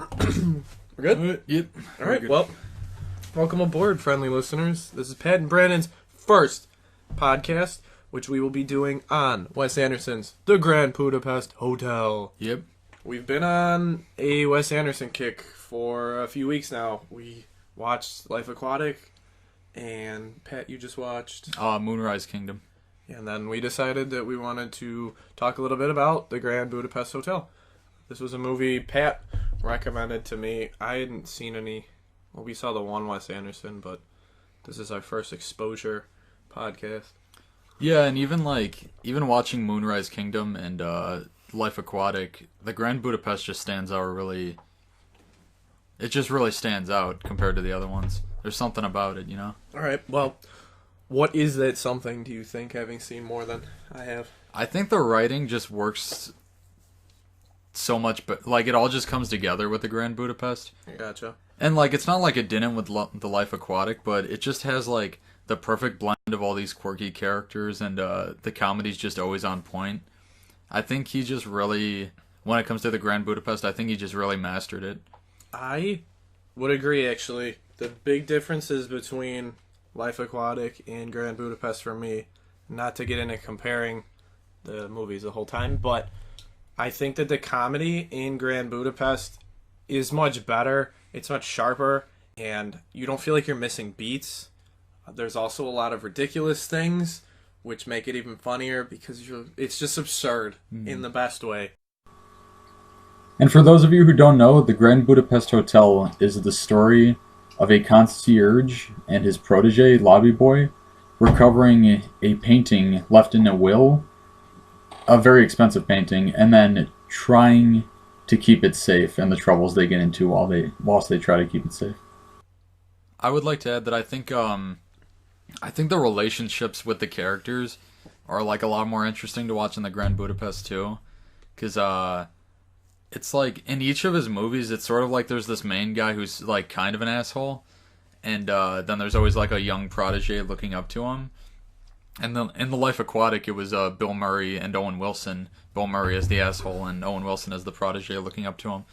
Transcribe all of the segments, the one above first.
We're good? Yep. All right, well, welcome aboard, friendly listeners. This is Pat and Brandon's first podcast, which we will be doing on Wes Anderson's The Grand Budapest Hotel. Yep. We've been on a Wes Anderson kick for a few weeks now. We watched Life Aquatic, and Pat, you just watched... Moonrise Kingdom. And then we decided that we wanted to talk a little bit about The Grand Budapest Hotel. This was a movie Pat recommended to me. I hadn't seen any... Well, we saw the one Wes Anderson, but this is our first exposure podcast. Yeah, and even watching Moonrise Kingdom and Life Aquatic, The Grand Budapest just stands out really... It just really stands out compared to the other ones. There's something about it, you know? All right, well, what is that something, do you think, having seen more than I have? I think the writing just works so much, but it all just comes together with The Grand Budapest. Gotcha. And it's not like it didn't with The Life Aquatic, but it just has the perfect blend of all these quirky characters, and the comedy's just always on point. I think he just really, when it comes to The Grand Budapest, I think he just really mastered it. I would agree, actually. The big differences between Life Aquatic and Grand Budapest for me, not to get into comparing the movies the whole time, but I think that the comedy in Grand Budapest is much better. It's much sharper, and you don't feel like you're missing beats. There's also a lot of ridiculous things, which make it even funnier because it's just absurd in the best way. And for those of you who don't know, the Grand Budapest Hotel is the story of a concierge and his protege, lobby boy, recovering a painting left in a will, a very expensive painting, and then trying to keep it safe and the troubles they get into whilst they try to keep it safe. I would like to add that I think the relationships with the characters are a lot more interesting to watch in the Grand Budapest too, because it's in each of his movies, it's sort of there's this main guy who's kind of an asshole, and then there's always a young protege looking up to him. And then in The Life Aquatic, it was Bill Murray and Owen Wilson. Bill Murray as the asshole and Owen Wilson as the protege looking up to him.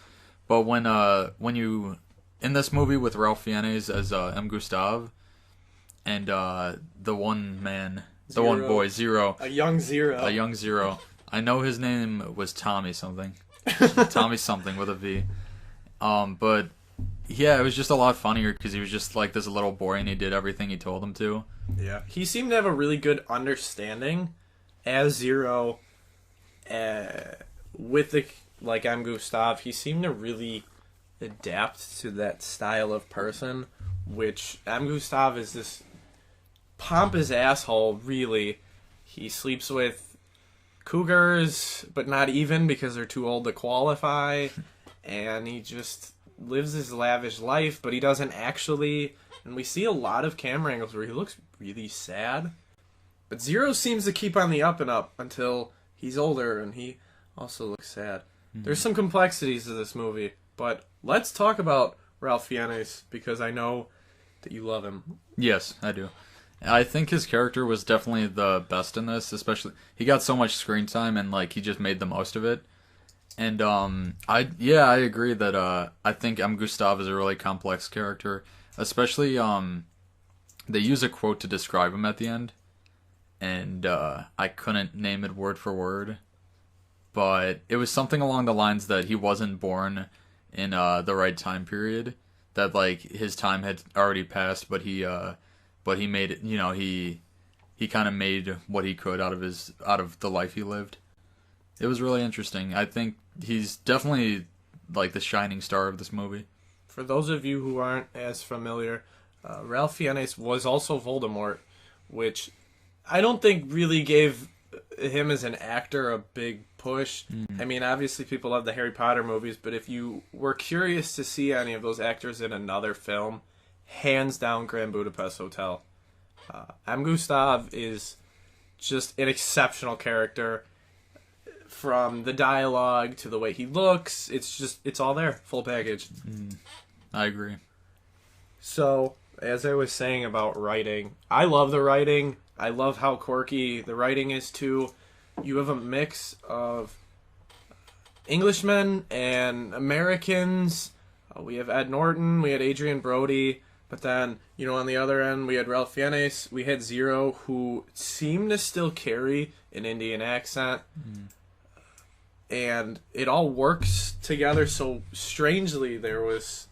But when you in this movie with Ralph Fiennes as M. Gustav and the one man, the one boy, Zero, a young Zero. I know his name was Tommy something. Tommy something with a V. But yeah, it was just a lot funnier because he was just this little boy and he did everything he told him to. Yeah, he seemed to have a really good understanding as Zero. With I'm Gustav, he seemed to really adapt to that style of person, which M. Gustav is this pompous asshole, really. He sleeps with cougars, but not even because they're too old to qualify, and he just lives his lavish life, but he doesn't actually, and we see a lot of camera angles where he looks really sad, but Zero seems to keep on the up and up until he's older, and he also looks sad. Mm-hmm. There's some complexities to this movie, but let's talk about Ralph Fiennes, because I know that you love him. Yes, I do. I think his character was definitely the best in this, especially he got so much screen time and he just made the most of it. And I agree that I think M. Gustav is a really complex character, especially they use a quote to describe him at the end, and I couldn't name it word for word, but it was something along the lines that he wasn't born in the right time period, that his time had already passed, but he made it, he kind of made what he could out of the life he lived. It was really interesting. I think he's definitely the shining star of this movie. For those of you who aren't as familiar, Ralph Fiennes was also Voldemort, which I don't think really gave him as an actor a big push. I mean, obviously people love the Harry Potter movies, but if you were curious to see any of those actors in another film, hands down Grand Budapest Hotel. M. Gustav is just an exceptional character. From the dialogue to the way he looks, it's all there, full package. I agree. So, as I was saying about writing, I love the writing. I love how quirky the writing is too. You have a mix of Englishmen and Americans We have Ed Norton, we had Adrian Brody, but then, on the other end, we had Ralph Fiennes, we had Zero, who seemed to still carry an Indian accent. And it all works together so strangely. There was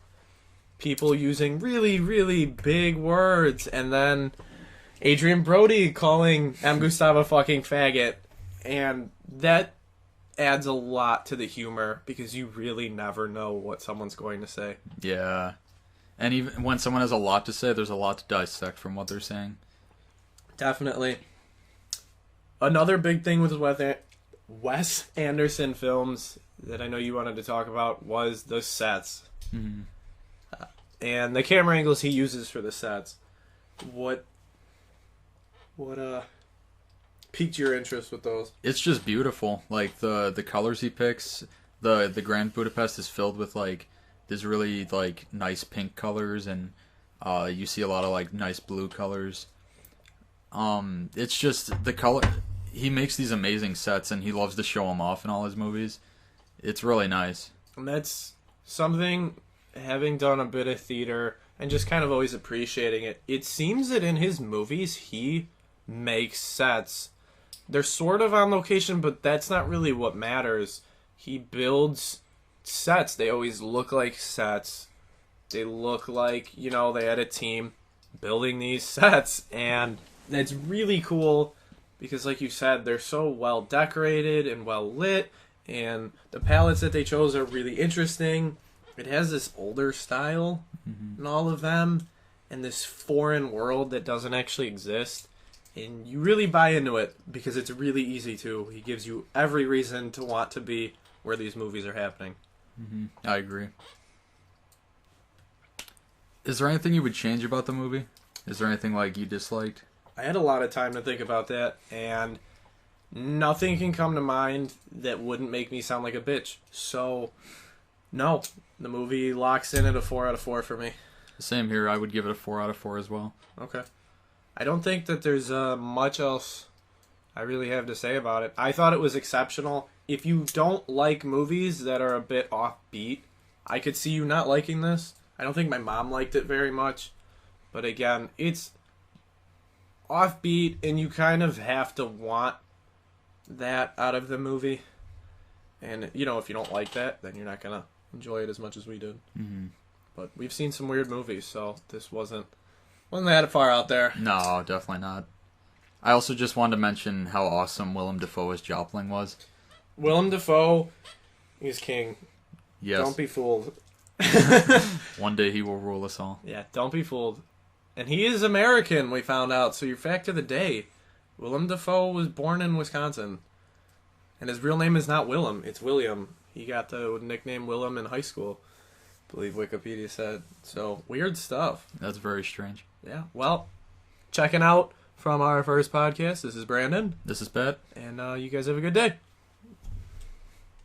people using really, really big words, and then Adrian Brody calling M. Gustav a fucking faggot, and that adds a lot to the humor because you really never know what someone's going to say. Yeah. And even when someone has a lot to say, there's a lot to dissect from what they're saying. Definitely. Another big thing with Wes Anderson films that I know you wanted to talk about was the sets. And the camera angles he uses for the sets. What piqued your interest with those? It's just beautiful. Like the colors he picks. The Grand Budapest is filled with like these really like nice pink colors, and you see a lot of like nice blue colors. It's just the color. He makes these amazing sets, and he loves to show them off in all his movies. It's really nice. And that's something, having done a bit of theater and just kind of always appreciating it. It seems that in his movies, he makes sets. They're sort of on location, but that's not really what matters. He builds sets. They always look like sets. They look like, they had a team building these sets. And that's really cool. Because like you said, they're so well decorated and well lit, and the palettes that they chose are really interesting. It has this older style in all of them, and this foreign world that doesn't actually exist. And you really buy into it because it's really easy to. He gives you every reason to want to be where these movies are happening. I agree. Is there anything you would change about the movie? Is there anything like you disliked? I had a lot of time to think about that, and nothing can come to mind that wouldn't make me sound like a bitch. So, no, the movie locks in at a 4 out of 4 for me. Same here. I would give it a 4 out of 4 as well. Okay. I don't think that there's much else I really have to say about it. I thought it was exceptional. If you don't like movies that are a bit offbeat, I could see you not liking this. I don't think my mom liked it very much. But again, it's offbeat, and you kind of have to want that out of the movie. And, if you don't like that, then you're not going to enjoy it as much as we did. But we've seen some weird movies, so this wasn't that far out there. No, definitely not. I also just wanted to mention how awesome Willem Dafoe as Joplin was. Willem Dafoe, he's king. Yes. Don't be fooled. One day he will rule us all. Yeah, don't be fooled. And he is American, we found out. So your fact of the day, Willem Dafoe was born in Wisconsin. And his real name is not Willem, it's William. He got the nickname Willem in high school, I believe Wikipedia said. So, weird stuff. That's very strange. Yeah, well, checking out from our first podcast, this is Brandon. This is Pat. And you guys have a good day.